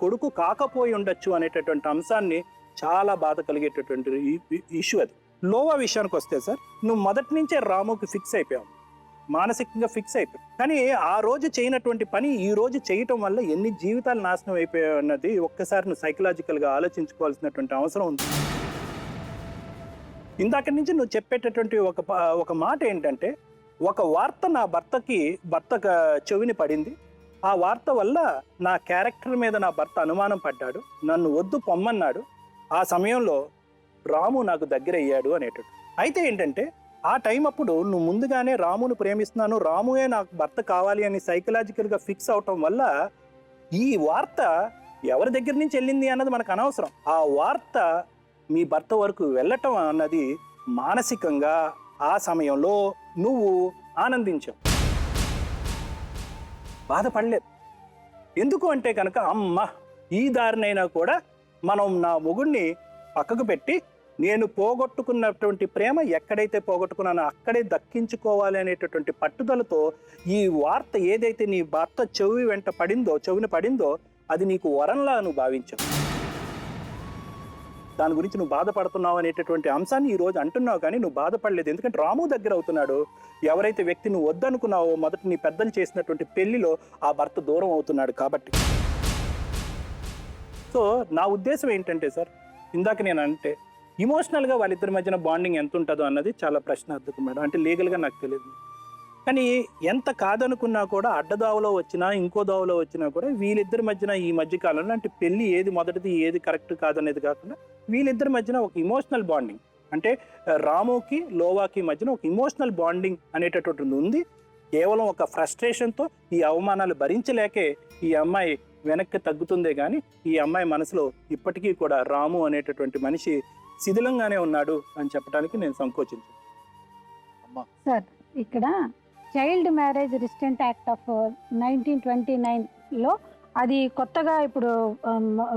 కొడుకు కాకపోయి ఉండొచ్చు అనేటటువంటి అంశాన్ని చాలా బాధ కలిగేటటువంటి ఇష్యూ అది. లోవా విషయానికి వస్తే సార్, నువ్వు మొదటి నుంచే రాముకి ఫిక్స్ అయిపోయావు, మానసికంగా ఫిక్స్ అయిపోయావు. కానీ ఆ రోజు చేయనటువంటి పని ఈ రోజు చేయటం వల్ల ఎన్ని జీవితాలు నాశనం అయిపోయాయి అన్నది ఒక్కసారి నువ్వు సైకలాజికల్గా ఆలోచించుకోవాల్సినటువంటి అవసరం ఉంది. ఇందాక నుంచి నువ్వు చెప్పేటటువంటి ఒక మాట ఏంటంటే, ఒక వార్త నా భర్త చెవిని పడింది, ఆ వార్త వల్ల నా క్యారెక్టర్ మీద నా భర్త అనుమానం పడ్డాడు, నన్ను వద్దు పొమ్మన్నాడు, ఆ సమయంలో రాము నాకు దగ్గర అయ్యాడు అనేటట్టు. అయితే ఏంటంటే ఆ టైం అప్పుడు నువ్వు ముందుగానే రామును ప్రేమిస్తున్నాను, రాముయే నాకు భర్త కావాలి అని సైకలాజికల్గా ఫిక్స్ అవటం వల్ల ఈ వార్త ఎవరి దగ్గర నుంచి వెళ్ళింది అన్నది మనకు అనవసరం. ఆ వార్త మీ భర్త వరకు వెళ్ళటం అన్నది మానసికంగా ఆ సమయంలో నువ్వు ఆనందించావు, బాధపడలేదు. ఎందుకు అంటే కనుక అమ్మ ఈ దారినైనా కూడా మనం నా మొగుడిని పక్కకు పెట్టి నేను పోగొట్టుకున్నటువంటి ప్రేమ ఎక్కడైతే పోగొట్టుకున్నానో అక్కడే దక్కించుకోవాలి అనేటటువంటి పట్టుదలతో ఈ వార్త ఏదైతే నీ భర్త చెవిని పడిందో అది నీకు వరంలా నువ్వు భావించావు. దాని గురించి నువ్వు బాధపడుతున్నావు అనేటటువంటి అంశాన్ని ఈ రోజు అంటున్నావు, కానీ నువ్వు బాధపడలేదు. ఎందుకంటే రాము దగ్గర అవుతున్నాడు, ఎవరైతే వ్యక్తి నువ్వు వద్దనుకున్నావో మొదట నీ పెద్దలు చేసినటువంటి పెళ్లిలో ఆ భర్త దూరం అవుతున్నాడు కాబట్టి. సో నా ఉద్దేశం ఏంటంటే సార్, ఇందాక నేను అంటే ఇమోషనల్గా వాళ్ళిద్దరి మధ్యన బాండింగ్ ఎంత ఉంటుందో అన్నది చాలా ప్రశ్నార్థకం మేడం. అంటే లీగల్గా నాకు తెలియదు, కానీ ఎంత కాదనుకున్నా కూడా అడ్డదావలో వచ్చినా ఇంకో దావలో వచ్చినా కూడా వీళ్ళిద్దరి మధ్యన ఈ మధ్య కాలంలో అంటే పెళ్లి ఏది మొదటిది ఏది కరెక్ట్ కాదనేది కాకుండా వీళ్ళిద్దరి మధ్యన ఒక ఇమోషనల్ బాండింగ్, అంటే రాముకి లోవాకి మధ్యన ఒక ఇమోషనల్ బాండింగ్ అనేటటువంటిది ఉంది. కేవలం ఒక ఫ్రస్ట్రేషన్తో ఈ అవమానాలు భరించలేకే ఈ అమ్మాయి వెనక్కి తగ్గుతుందే కానీ ఈ అమ్మాయి మనసులో ఇప్పటికీ కూడా రాము అనేటటువంటి మనిషి శిథిలంగానే ఉన్నాడు అని చెప్పడానికి నేను సంకోచించాను. సార్, ఇక్కడ child marriage restraint act of 1929లో అది కొత్తగా ఇప్పుడు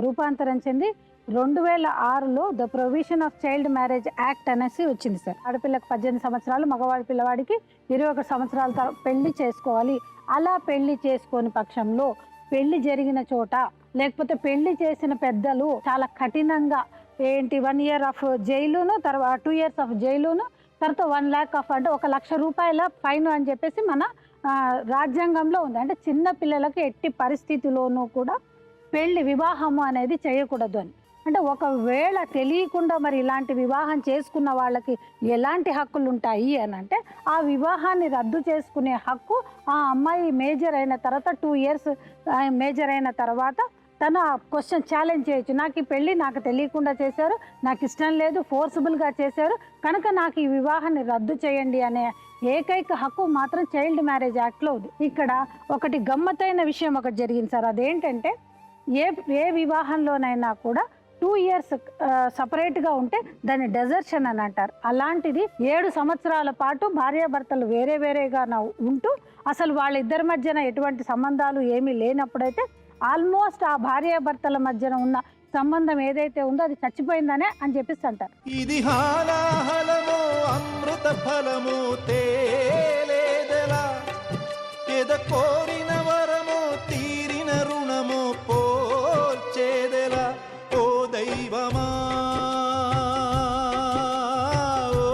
రూపాంతరం చెంది 2006లో the provision of child marriage act అనేసి వచ్చింది సార్. ఆడపిల్లకి 18 సంవత్సరాలు, మగవాడి పిల్లవాడికి 21 సంవత్సరాల పెళ్లి చేసుకోవాలి. అలా పెళ్లి చేసుకోని పక్షంలో పెళ్లి జరిగిన చోట లేకపోతే పెళ్లి చేసిన పెద్దలు చాలా కఠినంగా 1 year ఆఫ్ జైలును, తర్వాత 2 years ఆఫ్ జైలును, తర్వాత 1 lakh ఆఫ్ అంటే 1 లక్ష రూపాయల ఫైన్ అని చెప్పేసి మన రాజ్యాంగంలో ఉంది. అంటే చిన్న పిల్లలకి ఎట్టి పరిస్థితిలోనూ కూడా వివాహము అనేది చేయకూడదు అని. అంటే ఒకవేళ తెలియకుండా మరి ఇలాంటి వివాహం చేసుకున్న వాళ్ళకి ఎలాంటి హక్కులు ఉంటాయి అని అంటే ఆ వివాహాన్ని రద్దు చేసుకునే హక్కు ఆ అమ్మాయి మేజర్ అయిన తర్వాత 2 years మేజర్ అయిన తర్వాత తను ఆ క్వశ్చన్ ఛాలెంజ్ చేయొచ్చు. నాకు ఈ పెళ్ళి నాకు తెలియకుండా చేశారు, నాకు ఇష్టం లేదు, ఫోర్సిబుల్గా చేశారు, కనుక నాకు ఈ వివాహాన్ని రద్దు చేయండి అనే ఏకైక హక్కు మాత్రం చైల్డ్ మ్యారేజ్ యాక్ట్లో ఉంది. ఇక్కడ ఒకటి గమ్మత్తైన విషయం ఒకటి జరిగింది సార్. అదేంటంటే ఏ వివాహంలోనైనా కూడా 2 years సపరేట్గా ఉంటే దాన్ని డెజర్షన్ అని అంటారు. అలాంటిది 7 సంవత్సరాల పాటు భార్యాభర్తలు వేరే వేరేగా ఉంటూ అసలు వాళ్ళిద్దరి మధ్యన ఎటువంటి సంబంధాలు ఏమీ లేనప్పుడైతే ఆల్మోస్ట్ ఆ భార్యాభర్తల మధ్యన ఉన్న సంబంధం ఏదైతే ఉందో అది చచ్చిపోయిందనే అని చెప్పేసి అంటారు. ఇది హాలాహలమో అమృత ఫలమో తేలేదెలా, ఎద కోరిన వరమో తీరిన రుణమో పోల్చేదెలా, ఓ దైవమా ఓ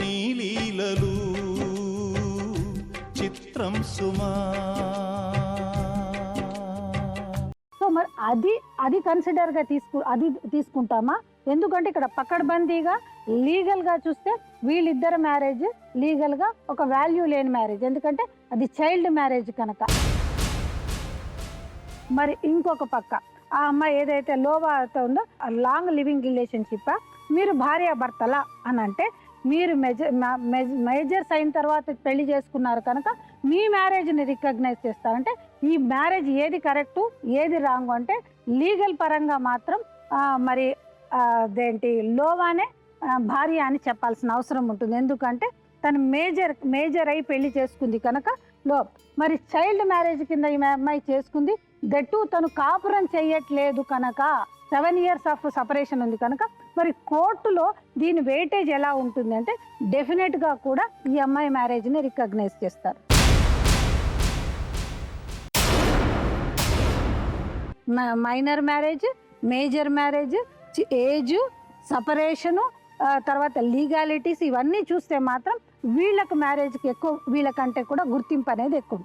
నీ లీలలు చిత్రం సుమా. సో మరి అది కన్సిడర్గా తీసుకుంటామా? ఎందుకంటే ఇక్కడ పకడ్బందీగా లీగల్గా చూస్తే వీళ్ళిద్దరు మ్యారేజ్ లీగల్గా ఒక వాల్యూ లేని మ్యారేజ్, ఎందుకంటే అది చైల్డ్ మ్యారేజ్ కనుక. మరి ఇంకొక పక్క ఆ అమ్మాయి ఏదైతే లోవాతో ఉందో లాంగ్ లివింగ్ రిలేషన్షిప్, మీరు భార్యాభర్తలా అని అంటే మీరు మేజర్స్ అయిన తర్వాత పెళ్లి చేసుకున్నారు కనుక మీ మ్యారేజ్ని రికగ్నైజ్ చేస్తారంటే ఈ మ్యారేజ్ ఏది కరెక్టు ఏది రాంగ్ అంటే లీగల్ పరంగా మాత్రం మరి అదేంటి లోవానే భార్య అని చెప్పాల్సిన అవసరం ఉంటుంది. ఎందుకంటే తను మేజర్ అయి పెళ్లి చేసుకుంది కనుక లో. మరి చైల్డ్ మ్యారేజ్ కింద ఈ అమ్మాయి చేసుకుంది, దట్టు తను కాపురం చేయట్లేదు కనుక 7 years ఆఫ్ సపరేషన్ ఉంది కనుక మరి కోర్టులో దీని వెయిటేజ్ ఎలా ఉంటుంది అంటే డెఫినెట్గా కూడా ఈ అమ్మాయి మ్యారేజ్ని రికగ్నైజ్ చేస్తారు. Minor marriage, major marriage, age, separation, తర్వాత లీగాలిటీస్ ఇవన్నీ చూస్తే మాత్రం వీళ్ళకు మ్యారేజ్కి ఎక్కువ, వీళ్ళకంటే కూడా గుర్తింపు అనేది ఎక్కువ.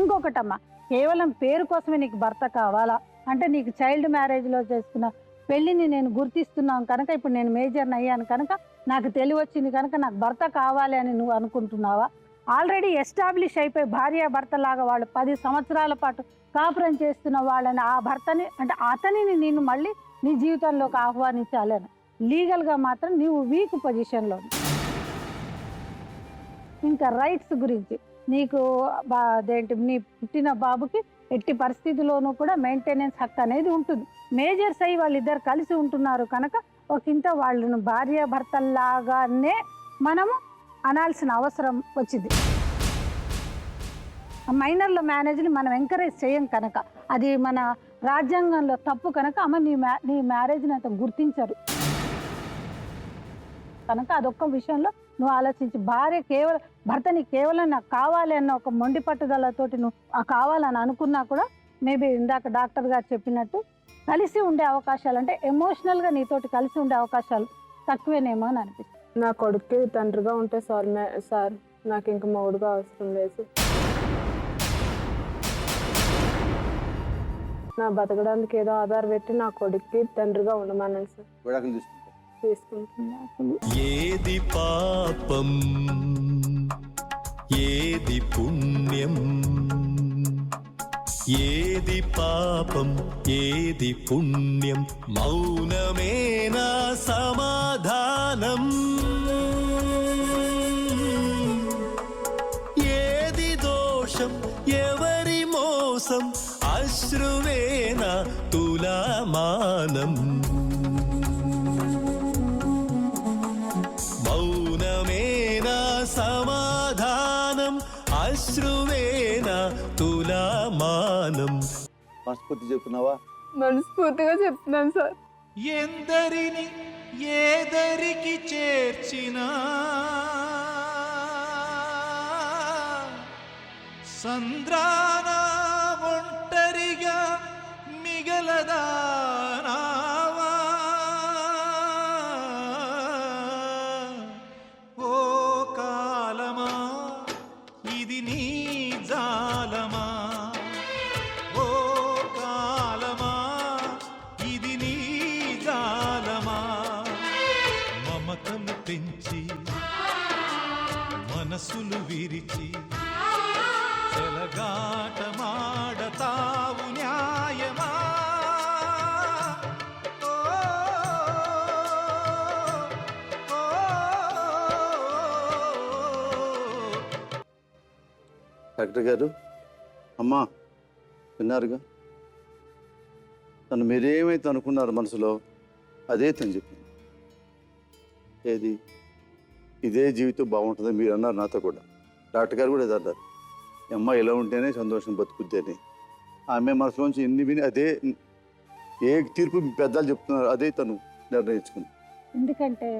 ఇంకొకటమ్మా, కేవలం పేరు కోసమే నీకు భర్త కావాలా అంటే నీకు చైల్డ్ మ్యారేజ్లో చేసుకున్న పెళ్ళిని నేను గుర్తిస్తున్నాను కనుక ఇప్పుడు నేను మేజర్ని అయ్యాను కనుక నాకు తెలివి వచ్చింది కనుక నాకు భర్త కావాలి అని నువ్వు అనుకుంటున్నావా? ఆల్రెడీ ఎస్టాబ్లిష్ అయిపోయి భార్యాభర్తలాగా వాళ్ళు 10 సంవత్సరాల పాటు కాపురం చేస్తున్న వాళ్ళని ఆ భర్తని అంటే అతనిని నేను మళ్ళీ నీ జీవితంలోకి ఆహ్వానించాలని లీగల్గా మాత్రం నీవు వీక్ పొజిషన్లో. ఇంకా రైట్స్ గురించి నీకు అదేంటి నీ పుట్టిన బాబుకి ఎట్టి పరిస్థితిలోనూ కూడా మెయింటెనెన్స్ హక్కు అనేది ఉంటుంది. మేజర్స్ అయ్యి వాళ్ళిద్దరు కలిసి ఉంటున్నారు కనుక ఒకంత వాళ్ళను భార్యాభర్తల్లాగానే మనము అనాల్సిన అవసరం వచ్చింది. మైనర్ల మ్యారేజ్ని మనం ఎంకరేజ్ చేయం కనుక అది మన రాజ్యాంగంలో తప్పు కనుక అమ్మ నీ మ్యారేజ్ని అంత గుర్తించరు కనుక అదొక్క విషయంలో నువ్వు ఆలోచించి భర్తని కేవలం నాకు కావాలి అన్న ఒక మొండి పట్టుదలతోటి నువ్వు కావాలని అనుకున్నా కూడా మేబీ ఇందాక డాక్టర్ గారు చెప్పినట్టు కలిసి ఉండే అవకాశాలు అంటే ఎమోషనల్గా నీతోటి కలిసి ఉండే అవకాశాలు తక్కువేనేమో అని అనిపిస్తుంది. నా కొడుక్కి తండ్రిగా ఉంటే సార్ నాకు ఇంక మొగుడుగా అవసరం లేదు. నా బతకడానికి ఏదో ఆధార్ పెట్టి నా కొడుక్కి తండ్రిగా ఉండమన్నాను సార్. తీసుకుంటున్నా. ఏది పాపం ఏది పుణ్యం, ఏది పాపం ఏది పుణ్యం, మౌనమేనా సమాధానం, ఏది దోషం ఎవరి మోసం, అశ్రువేనా తులమానం, మౌనమేనా సమాధానం, అశ్రువేనా తులమానం. మనస్ఫూర్తి చెప్తున్నావా? మనస్ఫూర్తిగా చెప్తున్నాను సార్. ఎందరిని ఏదరికి చేర్చినా సంద్రాన ఒంటరిగా మిగలదానావా, ఓ కాలమా ఇది నీ జాలమా, ఓ కాలమా ఇది నీ జాలమా, మమతలు పెంచి మనసులు విరిచి చెలగాటమాడతావు న్యాయమా, డాక్టర్ గారు, అమ్మా విన్నారుగా, తను మీరేమైతే అనుకున్నారు మనసులో అదే తను చెప్పింది. ఏది ఇదే జీవితం బాగుంటుంది మీరు అన్నారు నాతో కూడా. డాక్టర్ గారు కూడా ఇది అన్నారు, ఈ అమ్మాయి ఇలా ఉంటేనే సంతోషం బతుకుద్ది అని. ఆమె మనసులోంచి ఎన్ని విని అదే ఏ తీర్పు మీ పెద్దలు చెప్తున్నారు అదే తను నిర్ణయించుకుంది. ఎందుకంటే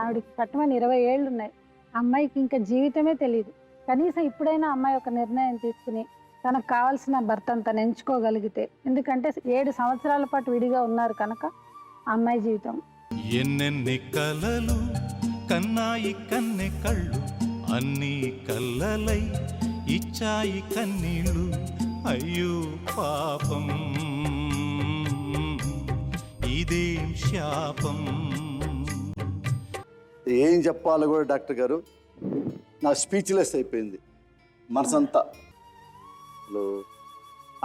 ఆవిడకి కట్టమని 20 ఏళ్ళు ఉన్నాయి. అమ్మాయికి ఇంకా జీవితమే తెలియదు. కనీసం ఇప్పుడైనా అమ్మాయి ఒక నిర్ణయం తీసుకుని తనకు కావాల్సిన భర్తను తను ఎంచుకోగలిగితే, ఎందుకంటే 7 సంవత్సరాల పాటు విడిగా ఉన్నారు కనుక అమ్మాయి జీవితం. ఎన్నెన్ని కలలు కన్నాయి కన్నె కళ్ళు, అన్నీ కల్లలై ఇచ్చాయి కన్నీళ్ళు. అయ్యో పాపం ఇదేం శాపం. ఏం చెప్పాలో కూడా డాక్టర్ గారు నా స్పీచ్లెస్ అయిపోయింది మనసంతా. అసలు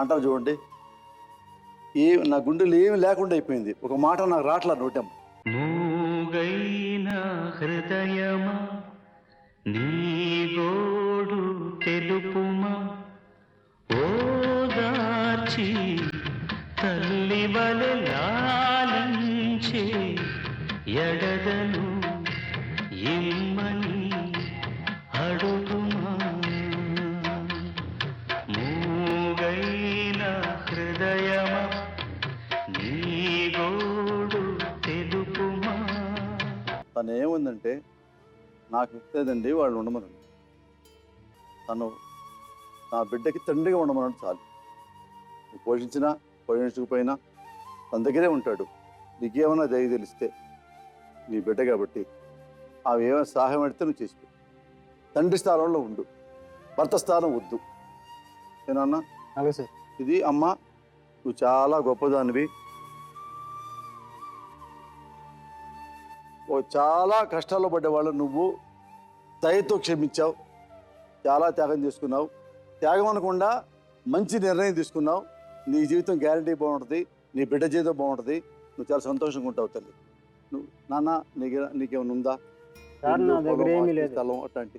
అంటారు చూడండి, నా గుండెలు ఏమి లేకుండా అయిపోయింది. ఒక మాట నాకు రాట్లా నోటం. మూగైన హృదయమా నీ గోడు తెలుపుమా, ఓదార్చి తల్లి వలె లాలించే ఎడదను ఇమ్మని అడుగుమా. మూగైన హృదయమా నీ గోడు తెలుపుమా. తను ఏముందంటే నాకు ఇచ్చేదండి వాళ్ళు ఉండమనండి. తను నా బిడ్డకి తండ్రిగా ఉండమనండి చాలు. నువ్వు పోషించినా పోషించకపోయినా తన దగ్గరే ఉంటాడు. నీకేమన్నా దయ తెలిస్తే నీ బిడ్డ కాబట్టి అవి ఏమైనా సహాయం అడితే నువ్వు చేసిపో. తండ్రి స్థానంలో ఉండు, భర్త స్థానం వద్దు. ఏనన్నా? అలాగే సార్. ఇది అమ్మ, నువ్వు చాలా గొప్పదానివి. చాలా కష్టాల్లో పడ్డేవాళ్ళు నువ్వు దయతో క్షమించావు, చాలా త్యాగం చేసుకున్నావు. త్యాగం అనకుండా మంచి నిర్ణయం తీసుకున్నావు. నీ జీవితం గ్యారంటీ బాగుంటుంది, నీ బిడ్డ జీవితం బాగుంటుంది. నువ్వు చాలా సంతోషంగా ఉంటావు తల్లి. నువ్వు నాన్న నీకేమైనా ఉందా? సార్ నా దగ్గర ఏమీ లేదు. స్థలం అట్లాంటి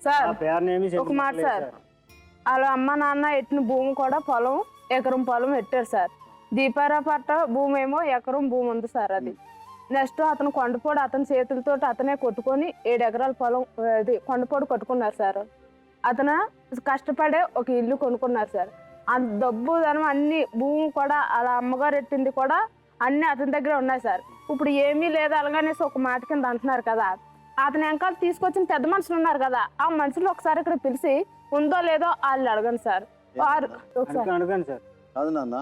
సార్ ఆ పేరుని ఏమీ ఒక మాట చెప్పుకోలేదు సార్, సార్. వాళ్ళ అమ్మ నాన్న ఎట్టిన భూమి కూడా పొలం, ఎకరం పొలం పెట్టారు సార్. దీపారా పట్ట భూమి ఏమో ఎకరం భూమి ఉంది సార్. అది నెక్స్ట్ అతను కొండపోడు అతని చేతులతో అతనే కొట్టుకొని 7 ఎకరాల పొలం అది కొండపోడు కొట్టుకున్నారు సార్. అతను కష్టపడే ఒక ఇల్లు కొనుక్కున్నారు సార్. ఆ డబ్బు ధనం అన్ని భూమి కూడా అలా అమ్మగారు ఎట్టింది కూడా అన్ని అతని దగ్గర ఉన్నాయి సార్. ఇప్పుడు ఏమీ లేదు అలాగనేసి ఒక మాట కింద అంటున్నారు కదా. అతని వెనకాల తీసుకొచ్చిన పెద్ద మనుషులు ఉన్నారు కదా, ఆ మనుషులు ఒకసారి ఇక్కడ పిలిచి ఉందో లేదో వాళ్ళు అడగండి సార్. వారు ఒకసారి అడగండి సార్. కాదు నాన్న,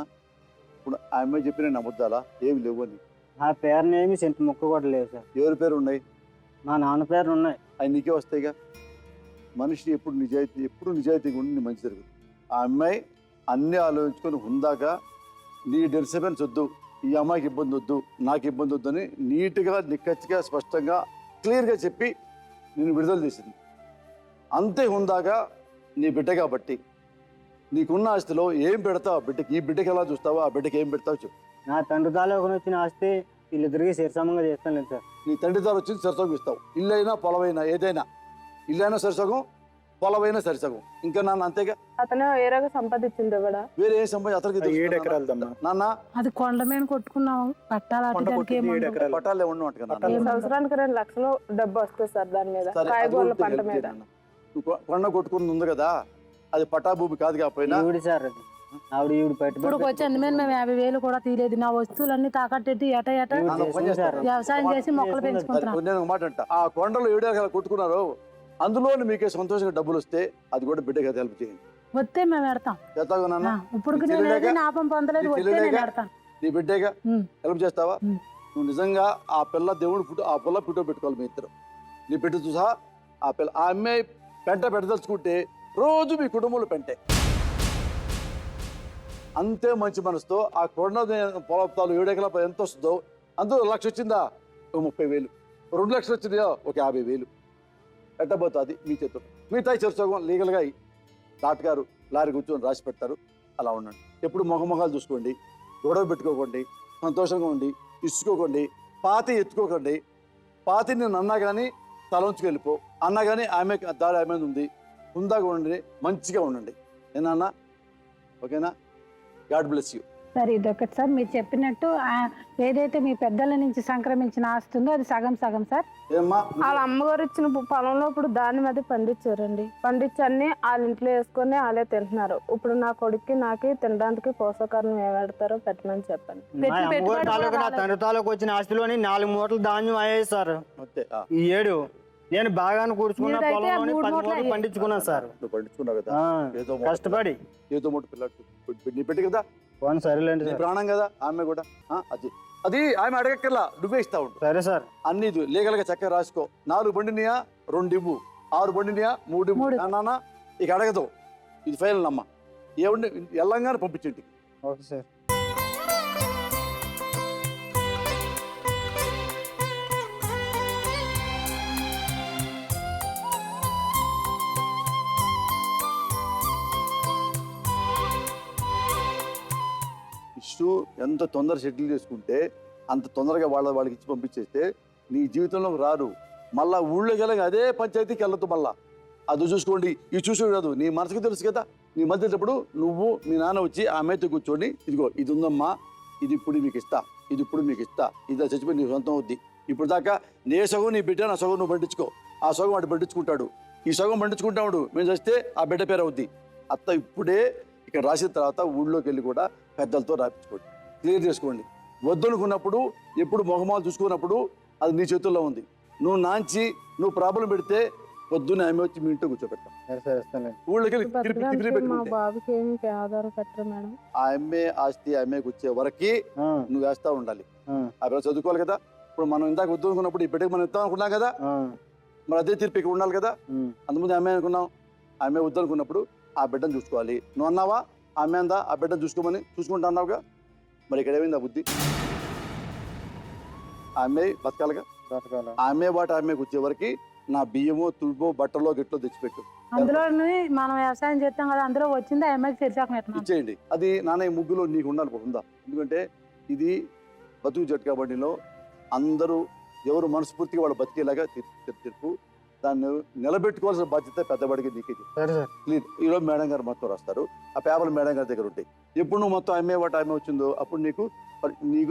ఇప్పుడు ఆమె చెప్పిన నమ్ముద్దాలా ఏమి లేవు అని? ఆ పేరుని ఏమి సెంటు ముక్క కూడా లేదు సార్. ఎవరి పేరు ఉన్నాయి? మా నాన్న పేరు ఉన్నాయి. అవి నీకే వస్తాయిగా. మనిషి ఎప్పుడు నిజాయితీగా ఉండి మంచి జరుగుతుంది. ఆ అమ్మాయి అన్నీ ఆలోచించుకొని హుందాగా నీ డిస్టర్బెన్స్ వద్దు, ఈ అమ్మాయికి ఇబ్బంది వద్దు, నాకు ఇబ్బంది వద్దు అని నీట్గా నిక్కచ్చిగా స్పష్టంగా క్లియర్గా చెప్పి నేను విడుదల చేసింది. అంతే హుందాగా నీ బిడ్డ కాబట్టి నీకున్న ఆస్తిలో ఏం పెడతావు బిడ్డకి, ఈ బిడ్డకి ఎలా చూస్తావో ఆ బిడ్డకి ఏం పెడతావు చెప్పు. నా తండ్రి తాలూకుని వచ్చిన ఆస్తి వీళ్ళిద్దరికి సరిసమంగా చేస్తాను లేదు సార్. నీ తండ్రి ద్వారా వచ్చింది సరిసగం ఇస్తావు. ఇల్లైనా పొలమైనా ఏదైనా, ఇల్లైనా సరిసగం, పొలమైనా సరిసగం. ఇంకా నాన్న అంతేగా. అతను వేరేగా సంపాదించింది కూడా వేరే ఏ సంపాదించి అతనికి 7 ఎకరాలదమ్మా నాన్న. అది కొండ మీద కొట్టుకున్నాము పట్టాలి 7 ఎకరాలు. పట్టాలే ఉండవు కదా. ఈ సంవత్సరానికి 2 లక్షలు డబ్బు వస్తుంది సార్ దాని మీద, సరే, అది కాయగూరల కూడా పంట help మీద. చేయి నాన్న. నువ్వు కొండ కొట్టుకుని ఉంది కదా, అది పట్టా భూమి కాదు కాకపోయినా ఈవిడి సార్ అది ఈవిడ ఇప్పుడు వచ్చి అందుమీద మేము 50,000 కూడా తీయలేదు. నా వస్తువులన్నీ తాకట్టెట్టి ఎట నాన్న ఒక పని చేస్తాను. వ్యవసాయం చేసి మొక్కలు పెంచుకుంటున్నాం. నేను ఒక మాట అంట, ఆ కొండలు 7 ఎకరాలు కొట్టుకున్నారు, అందులో మీకే సంతోషంగా డబ్బులు వస్తే అది కూడా బిడ్డగా హెల్ప్ చేయండి. వస్తే మేము పెడతాం. చేస్తావు నాన్న? ఇప్పుడు నేను నాపం పొందలేదు, వస్తే నేను పెడతాను. నీ బిడ్డగా హెల్ప్ చేస్తావా? ఉమ్. నువ్వు నిజంగా ఆ పిల్ల దేవుడు ఫోటో, ఆ పిల్ల ఫోటో పెట్టుకోవాలి మీ ఇద్దరు. నీ బిడ్డ చూసా ఆ పిల్ల, ఆ అమ్మాయి పెంట పెట్టదలుచుకుంటే రోజు మీ కుటుంబంలో పెంటే. అంతే మంచి మనసుతో ఆ కొండ పొలతాలు 7 ఎకరాల ఎంత వస్తుందో అందులో 1 లక్ష వచ్చిందా ఒక 30,000, 2 లక్షలు వచ్చిందో ఒక 50,000 పెట్టబోతుంది మీ చేతులు. మిగతా చర్చోగం లీగల్గా డాక్టర్ గారు లారీ కూర్చొని రాసి పెడతారు. అలా ఉండండి. ఎప్పుడు మొహమొహాలు చూసుకోండి, గొడవ పెట్టుకోకండి, సంతోషంగా ఉండి, ఇసుకోకండి, పాతి ఎత్తుకోకండి. పాతి నేను అన్నా కానీ తలంచుకు వెళ్ళిపో, అన్నా కానీ ఆమె దారి ఆమె ఉంది, హుందాగా ఉండండి, మంచిగా ఉండండి. ఏనా? ఓకేనా? God bless you. సార్ ఇదొకటి సార్, మీరు చెప్పినట్టు ఏదైతే మీ పెద్దల నుంచి సంక్రమించిన ఆస్తి ఉందో అది సగం సగం సార్. ఏమ్మా వాళ్ళ అమ్మగారు ఇచ్చిన పొలంలో ఇప్పుడు దాని మీద పండించారండి. పండించి అన్ని వాళ్ళ ఇంట్లో వేసుకొని వాళ్ళే తింటున్నారు. ఇప్పుడు నా కొడుక్కి నాకి తినడానికి పోషకాలను ఏమాడతారో పెట్టమని చెప్పండి. మా అమ్మగారు తాలూకు నా తండ్రి తాలూకు వచ్చిన ఆస్తిలోని 4 మూటలు ధాన్యం అయ్యాయి సార్. అంతే ఈ ఏడు నేను బాగాను కూర్చుకున్న మీరైతే పొలంలోని 3 10 మూటలు మూటలు పండించుకున్నాను సార్. నువ్వు పండించుకున్నావు కదా, ఆ, ఏదో మూట కష్టపడి. ఏదో మూట పిల్లలు నీ పెట్టి కదా, పోనీ సరేలేండి నీ సార్. ప్రాణం కదా ఆమె కూడా. అది అది ఆమె అడగక్కర్లా, నువ్వే ఇస్తా ఉంటు. సరే సార్. అన్ని లీగల్గా చక్కగా రాసుకో. 4 బండినియా 2 ఇవ్వు, 6 బండినియా 3 ఇవ్వు. 3. నాన్న ఇక అడగదు, ఇది ఫైనల్ అమ్మ. ఏమండి ఎల్లంగానే పంపించండి. Okay sir. ఇష్యూ ఎంత తొందర షెడ్యూల్ చేసుకుంటే అంత తొందరగా వాళ్ళకి ఇచ్చి పంపించేస్తే నీ జీవితంలోకి రారు. మళ్ళా ఊళ్ళోకి వెళ్ళగా అదే పంచాయతీకి వెళ్ళదు. మళ్ళా అది చూసుకోండి, ఇది చూసుకో కాదు, నీ మనసుకి తెలుసు కదా. నీ మధ్యప్పుడు నువ్వు మీ నాన్న వచ్చి ఆమెతో కూర్చొని, ఇదిగో ఇది ఉందమ్మా, ఇది ఇప్పుడు మీకు ఇస్తా, ఇది ఇప్పుడు మీకు ఇస్తా, ఇది చచ్చిపోయి నీ సొంతం అవుద్ది. ఇప్పుడు దాకా నే సగం నీ బిడ్డ, నా సగం నువ్వు పండించుకో, ఆ సగం వాడు పండించుకుంటాడు, ఈ సగం పండించుకుంటాడు. మేము చేస్తే ఆ బిడ్డ పేరు అవుద్ది. అత్త ఇప్పుడే ఇక్కడ రాసిన తర్వాత ఊళ్ళోకి వెళ్ళి కూడా పెద్దలతో రాపించుకోండి, క్లియర్ చేసుకోండి. వద్దనుకున్నప్పుడు ఎప్పుడు మొహమాలు చూసుకున్నప్పుడు అది నీ చేతుల్లో ఉంది. నువ్వు నాంచి నువ్వు ప్రాబ్లం పెడితే పొద్దున్న ఆమె వచ్చి మీ ఇంట్లో కూర్చోబెడతాం. సరే సార్, ఇస్తానండి. ఊళ్ళోకి వెళ్ళి బతకడానికి మా పెట్టుకుంటే బాబుకి ఏమి ఆధారం పెట్టరు మేడం. ఆ అమ్మే ఆస్తి ఆమెకు వచ్చే వరకు ఆ, నువ్వు వేస్తా ఉండాలి. ఆ, ఆ పిల్లలు చదువుకోవాలి కదా. ఇప్పుడు మనం ఇందాక వద్దు అనుకున్నప్పుడు ఈ బిడ్డకి మనం ఇద్దాం అనుకున్నాం కదా, ఆ, మరి అదే తీర్పు ఇక్కడ ఉండాలి కదా. ఉమ్. అంతకుముందు ఆమె అనుకున్నాం, ఆమె వద్దు అనుకున్నప్పుడు ఆ బిడ్డను చూసుకోవాలి. నువ్వు అన్నావా ఆమె అందా ఆ బిడ్డను చూసుకోమని, చూసుకుంటా అన్నావుగా. మరి ఇక్కడ ఏమైంది ఆ బుద్ధి? ఆమె బతకాలిగా. బ్రతకాల. ఆమె వాటి ఆమెకు వచ్చే వరకు నా బియ్యమో తుల్పో బట్టలో గిట్లో తెచ్చిపెట్టు, అందులోని మనం వ్యవసాయం చేస్తాం కదా, అందులో వచ్చింది ఆ అమ్మాయికి తెరిచాక పెట్టినాం. ఇచ్చేయండి. అది నాన్న ఈ ముగ్గులో నీకు ఉండాలి ఉందా. ఎందుకంటే ఇది బతుకు జట్కా బండిలో అందరూ ఎవరు మనస్ఫూర్తిగా వాళ్ళు బతికేలాగా తీర్పు. దాన్ని నిలబెట్టుకోవాల్సిన బాధ్యత పెద్దవాడికి నీకే. సరే సార్. క్లియర్. ఈరోజు మేడం గారు మొత్తం రాస్తారు, ఆ పేపర్లు మేడం గారి దగ్గర ఉంటాయి. ఎప్పుడు నువ్వు మొత్తం అమ్మే వాటి ఆమె వచ్చిందో అప్పుడు నీకు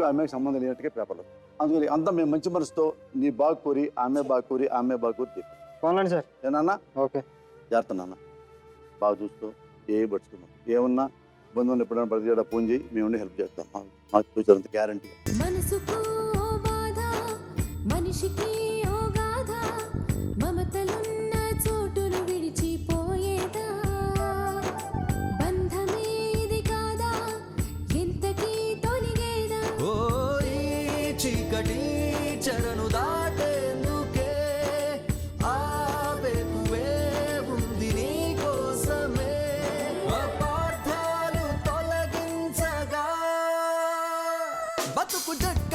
ఆమెకు సంబంధం లేనట్టుగా పేపర్లు. అందుకని అంతా మేము మంచి మనసుతో నీ బాగు కోరి ఆమె బాగు కోరి చెప్పి పోన్లండి సార్. ఏనాన్న ఓకే. జాగ్రత్త నాన్న, బాగా చూస్తూ ఏమి పట్టుకున్నాం. ఏమన్నా బంధువులు ఎప్పుడైనా ప్రతి ఫోన్ చేయి, మేము హెల్ప్ చేస్తాం. మాకు చూసారంత గ్యారంటీ. మనసుకు ఓ బాధ, మనిషికి ఓ గాథ, మమతలున్న చోటును విడిచిపోయేదా, బంధమే ఇది కాదా, ఎంతకీ తొలిగేదా. ఓ ఈ చీకటి చెరను దాటేందుకే ఆవేపువే ఉంది నీ కోసమే, అపార్థాలు తొలగించగా బతుకు జట్టు